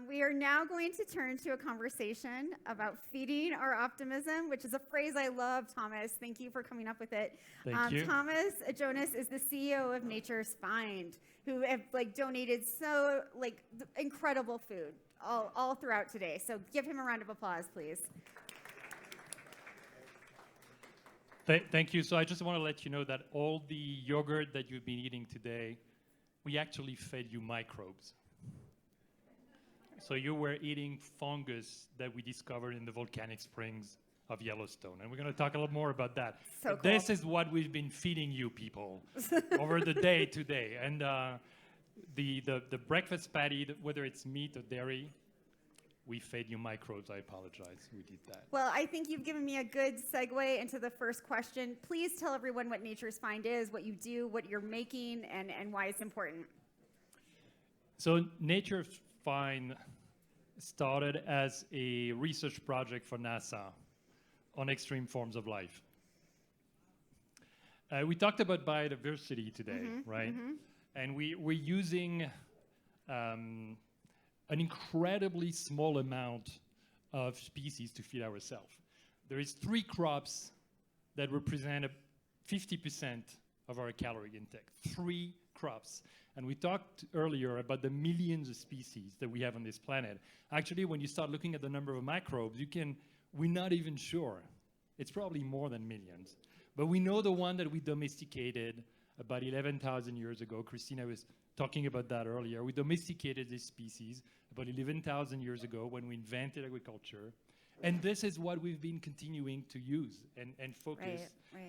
We are now going to turn to a conversation about feeding our optimism, which is a phrase I love, Thomas. Thank you for coming up with it. Thank you. Thomas Jonas is the CEO of Nature's Fynd, who have donated so incredible food all throughout today. So give him a round of applause, please. Thank you. So I just want to let you know that all the yogurt that you've been eating today, we actually fed you microbes. So you were eating fungus that we discovered in the volcanic springs of Yellowstone. And we're going to talk a lot more about that. So cool. This is what we've been feeding you people over the day today. And the breakfast patty, whether it's meat or dairy, we fed you microbes. I apologize. We did that. Well, I think you've given me a good segue into the first question. Please tell everyone what Nature's Fynd is, what you do, what you're making, and why it's important. So Nature's Fynd started as a research project for NASA on extreme forms of life. We talked about biodiversity today, right? Mm-hmm. And we're using an incredibly small amount of species to feed ourselves. There is 3 crops that represent 50% of our calorie intake. 3 crops. And we talked earlier about the millions of species that we have on this planet. Actually, when you start looking at the number of microbes, we're not even sure. It's probably more than millions. But we know the one that we domesticated about 11,000 years ago. Christina was talking about that earlier. We domesticated this species about 11,000 years ago when we invented agriculture. And this is what we've been continuing to use and focus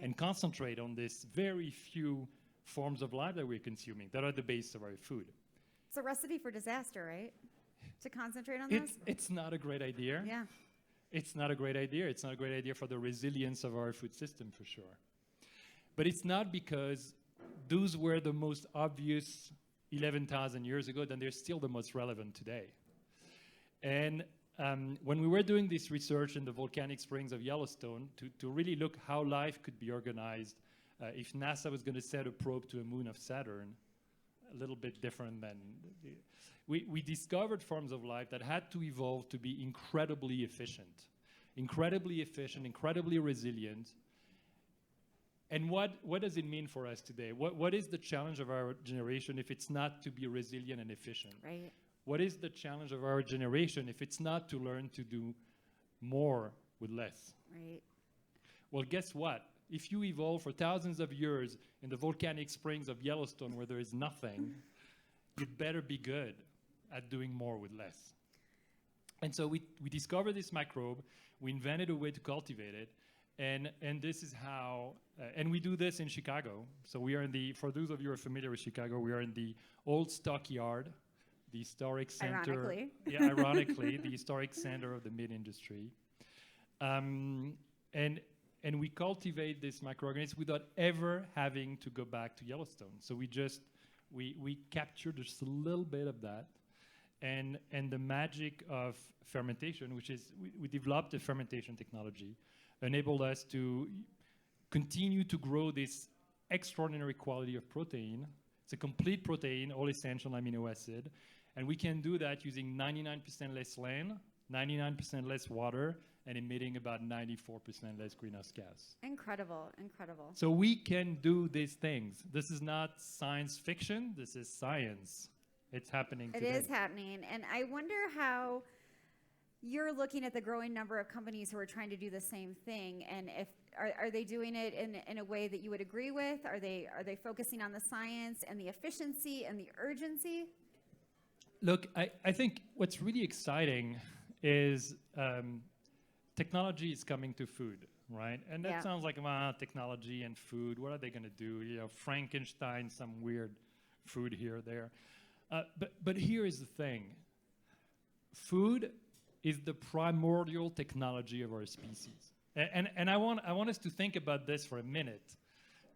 and concentrate on this very few forms of life that we're consuming that are the base of our food. It's a recipe for disaster, right? To concentrate on this? It's not a great idea. Yeah. It's not a great idea. It's not a great idea for the resilience of our food system, for sure. But it's not because those were the most obvious 11,000 years ago, then they're still the most relevant today. And when we were doing this research in the volcanic springs of Yellowstone to really look how life could be organized if NASA was going to set a probe to a moon of Saturn, a little bit different than... We discovered forms of life that had to evolve to be incredibly efficient, incredibly resilient. And what does it mean for us today? What is the challenge of our generation if it's not to be resilient and efficient? Right. What is the challenge of our generation if it's not to learn to do more with less? Right. Well, guess what? If you evolve for thousands of years in the volcanic springs of Yellowstone where there is nothing, you'd better be good at doing more with less. And so we discovered this microbe, we invented a way to cultivate it, and this is how, and we do this in Chicago. So we are for those of you who are familiar with Chicago, we are in the old stockyard, the historic center. Ironically. Yeah, ironically, the historic center of the meat industry. And we cultivate this microorganism without ever having to go back to Yellowstone. So we capture just a little bit of that. And the magic of fermentation, which is, we developed a fermentation technology, enabled us to continue to grow this extraordinary quality of protein. It's a complete protein, all essential amino acid. And we can do that using 99% less land, 99% less water, and emitting about 94% less greenhouse gas. Incredible, incredible. So we can do these things. This is not science fiction, this is science. It's happening today. It is happening. And I wonder how you're looking at the growing number of companies who are trying to do the same thing, and if are they doing it in a way that you would agree with? Are they focusing on the science and the efficiency and the urgency? Look, I think what's really exciting is technology is coming to food, right? And that sounds like, technology and food, what are they going to do? You know, Frankenstein, some weird food here or there. But here is the thing. Food is the primordial technology of our species. And I want us to think about this for a minute.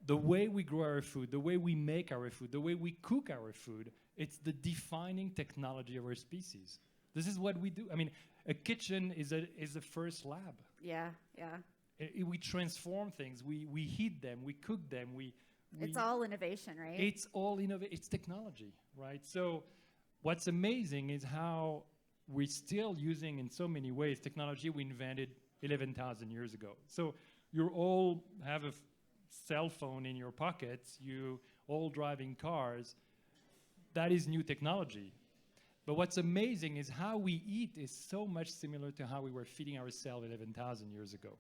The way we grow our food, the way we make our food, the way we cook our food, it's the defining technology of our species. This is what we do. I mean, a kitchen is the first lab. Yeah. We transform things. We heat them. We cook them. It's all innovation, right? It's all innovation. It's technology, right? So what's amazing is how we're still using in so many ways technology we invented 11,000 years ago. So you all have a cell phone in your pockets, you all driving cars. That is new technology. But what's amazing is how we eat is so much similar to how we were feeding ourselves 11,000 years ago.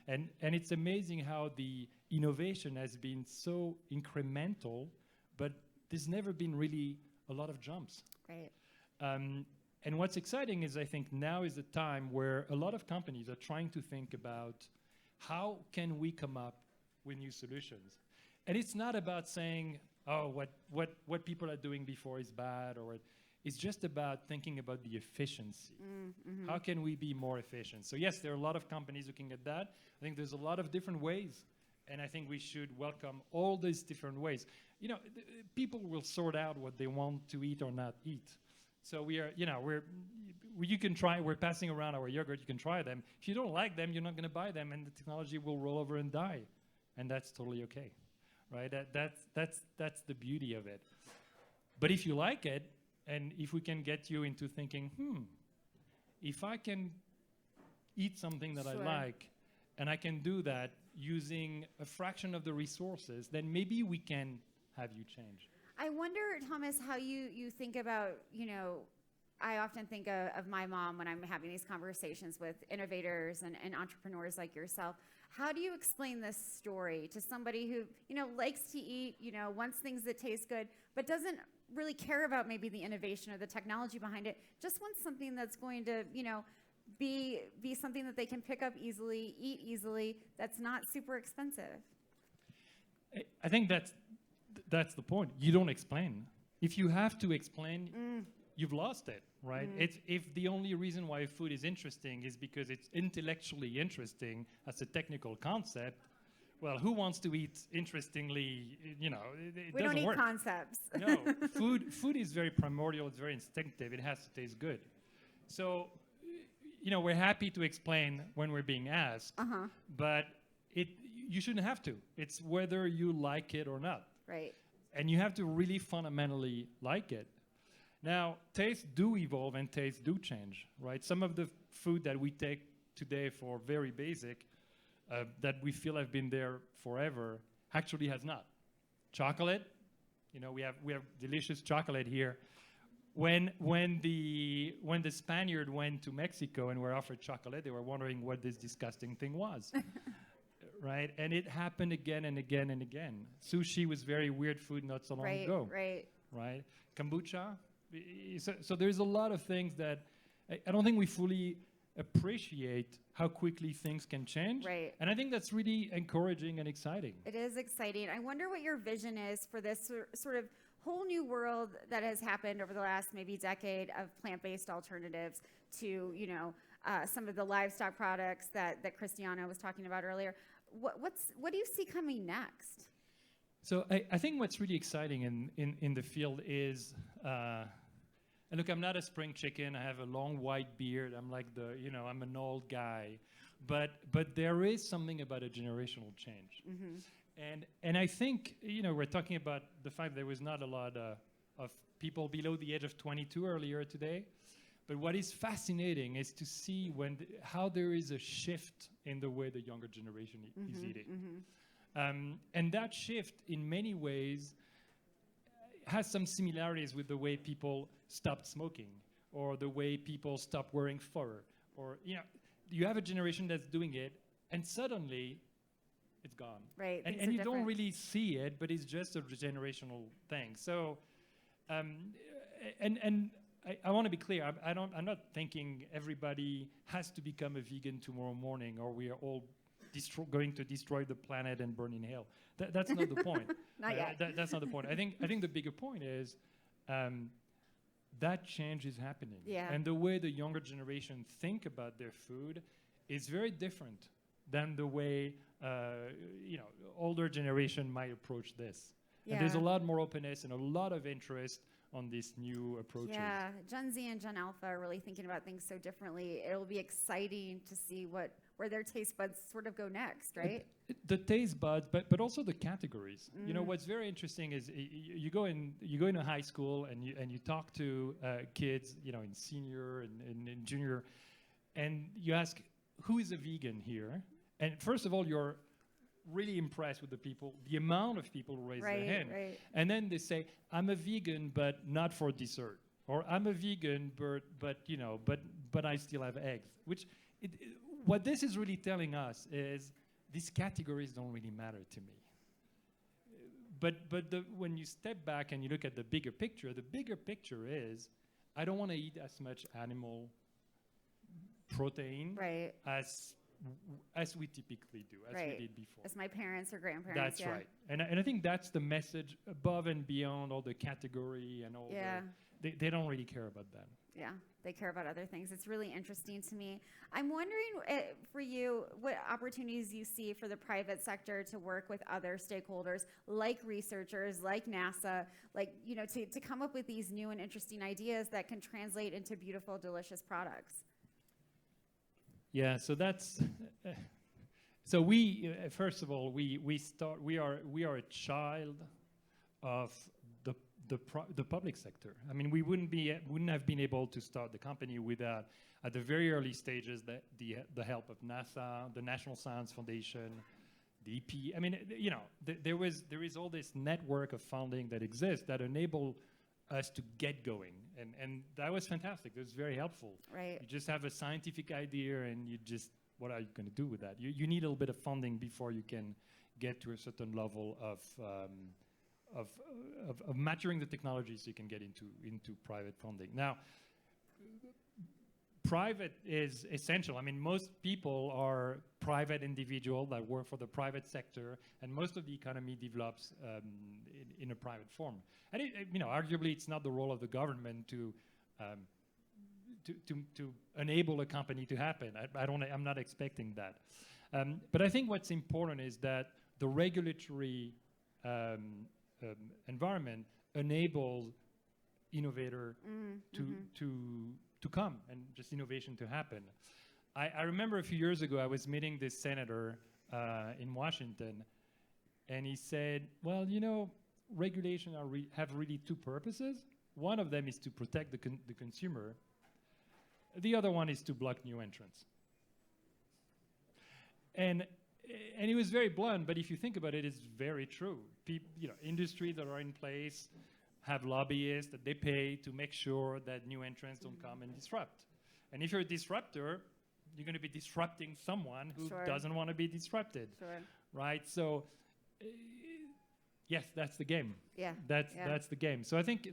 And it's amazing how the innovation has been so incremental, but there's never been really a lot of jumps. Right. And what's exciting is I think now is the time where a lot of companies are trying to think about how can we come up with new solutions. And it's not about saying, oh, what people are doing before is bad, or it's just about thinking about the efficiency. Mm-hmm. How can we be more efficient? So yes, there are a lot of companies looking at that. I think there's a lot of different ways, and I think we should welcome all these different ways. You know, people will sort out what they want to eat or not eat. So we are, you know, you can try, we're passing around our yogurt, you can try them. If you don't like them, you're not going to buy them, and the technology will roll over and die. And that's totally okay, right? That's the beauty of it. But if you like it, and if we can get you into thinking, if I can eat something that Sure. I like, and I can do that using a fraction of the resources, then maybe we can have you change. I wonder, Thomas, how you think about, you know, I often think of my mom when I'm having these conversations with innovators and entrepreneurs like yourself. How do you explain this story to somebody who, you know, likes to eat, you know, wants things that taste good, but doesn't really care about maybe the innovation or the technology behind it, just wants something that's going to, you know, be something that they can pick up easily, eat easily, that's not super expensive? I think that's the point. You don't explain. If you have to explain, you've lost it, right? If the only reason why food is interesting is because it's intellectually interesting as a technical concept, well, who wants to eat interestingly? You know, it We doesn't don't eat work. concepts. No, food is very primordial. It's very instinctive. It has to taste good. So, you know, we're happy to explain when we're being asked, but you shouldn't have to. It's whether you like it or not. Right. And you have to really fundamentally like it. Now, tastes do evolve and tastes do change, right? Some of the food that we take today for very basic, that we feel have been there forever, actually has not. Chocolate, you know, we have delicious chocolate here. When the Spaniard went to Mexico and were offered chocolate, they were wondering what this disgusting thing was. Right? And it happened again and again and again. Sushi was very weird food not so long ago. Right? Kombucha. So there's a lot of things that I don't think we fully appreciate how quickly things can change. Right. And I think that's really encouraging and exciting. It is exciting. I wonder what your vision is for this sort of whole new world that has happened over the last maybe decade of plant-based alternatives to, you know, some of the livestock products that Christiana was talking about earlier. What do you see coming next? So I think what's really exciting in the field is, and look, I'm not a spring chicken. I have a long white beard. I'm like I'm an old guy. But there is something about a generational change. And I think, you know, we're talking about the fact there was not a lot of people below the age of 22 earlier today. But what is fascinating is to see how there is a shift in the way the younger generation is eating. And that shift, in many ways, has some similarities with the way people stopped smoking, or the way people stopped wearing fur, or, you know, you have a generation that's doing it, and suddenly it's gone. Right. And you don't really see it, but it's just a generational thing. So, I want to be clear. I'm not thinking everybody has to become a vegan tomorrow morning, or we are all going to destroy the planet and burn in hell. That's not the point. Not yet. That's not the point. I think the bigger point is that change is happening. Yeah. And the way the younger generation think about their food is very different than the way older generation might approach this. Yeah. And there's a lot more openness and a lot of interest on these new approaches. Yeah, Gen Z and Gen Alpha are really thinking about things so differently. It'll be exciting to see what where their taste buds sort of go next, right? The taste buds, but also the categories. You know, what's very interesting is you go into high school and you talk to kids, you know, in senior and in junior, and you ask, who is a vegan here? And first of all, you're really impressed with the amount of people who raise their hand. Right. And then they say, I'm a vegan, but not for dessert. Or I'm a vegan, but I still have eggs. What this is really telling us is these categories don't really matter to me. But when you step back and you look at the bigger picture is I don't want to eat as much animal protein as we typically do, as we did before. As my parents or grandparents. That's right. And I think that's the message above and beyond all the category and all they don't really care about that. Yeah, they care about other things. It's really interesting to me. I'm wondering for you, what opportunities you see for the private sector to work with other stakeholders, like researchers, like NASA, like, you know, to come up with these new and interesting ideas that can translate into beautiful, delicious products. Yeah, so that's so we first of all we are a child of the public sector. I mean, we wouldn't have been able to start the company without, at the very early stages, the help of NASA, the National Science Foundation, the EP. I mean, you know, there is all this network of funding that exists that enable us to get going, and that was fantastic. It was very helpful. Right. You just have a scientific idea, and what are you going to do with that? You need a little bit of funding before you can get to a certain level of maturing the technology so you can get into private funding. Now, private is essential. I mean, most people are private individuals that work for the private sector, and most of the economy develops in a private form. And you know, arguably, it's not the role of the government to enable a company to happen. I'm not expecting that. But I think what's important is that the regulatory environment enables innovator to come and just innovation to happen. I remember a few years ago I was meeting this senator in Washington, and he said, well, you know, regulation have really two purposes. One of them is to protect the consumer. The other one is to block new entrants. And he was very blunt, but if you think about it, it's very true. Industries that are in place have lobbyists that they pay to make sure that new entrants don't come and disrupt. And if you're a disruptor, you're going to be disrupting someone who doesn't want to be disrupted, right? So, yes, that's the game. Yeah, that's the game. So I think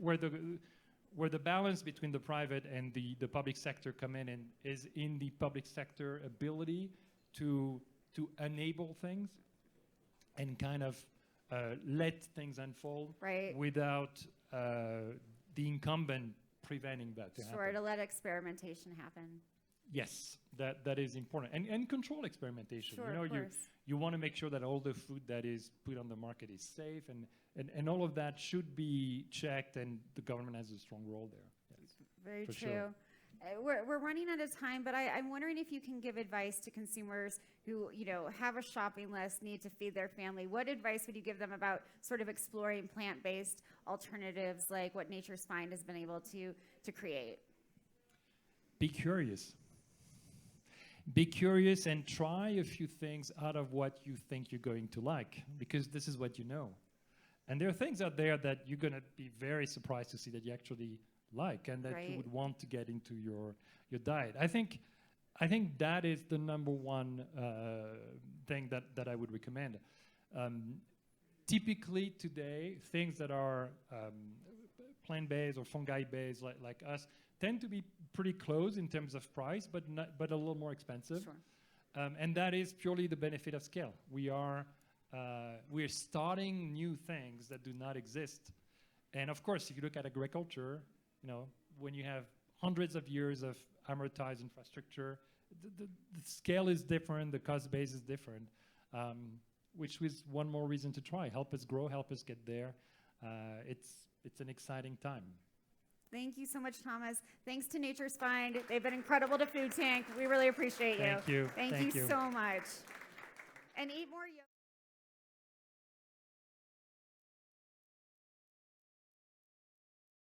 where the balance between the private and the public sector come in is in the public sector ability to enable things and kind of let things unfold without the incumbent preventing that to happen. To let experimentation happen. Yes, that is important. And control experimentation. Sure, you know, you want to make sure that all the food that is put on the market is safe, and all of that should be checked, and the government has a strong role there. Yes, very true. Sure. We're running out of time, but I'm wondering if you can give advice to consumers who, you know, have a shopping list, need to feed their family. What advice would you give them about sort of exploring plant-based alternatives like what Nature's Find has been able to create? Be curious. Be curious and try a few things out of what you think you're going to like, because this is what you know. And there are things out there that you're going to be very surprised to see that you actually like and that you would want to get into your diet. I think that is the number one thing that I would recommend. Typically today, things that are plant-based or fungi-based like us tend to be pretty close in terms of price, but a little more expensive. Sure. And that is purely the benefit of scale. We're starting new things that do not exist. And of course, if you look at agriculture, you know, when you have hundreds of years of amortized infrastructure, the scale is different, the cost base is different, which is one more reason to try. Help us grow, help us get there. It's an exciting time. Thank you so much, Thomas. Thanks to Nature's Find. They've been incredible to Food Tank. We really appreciate you. Thank you. Thank you so much. And eat more yogurt.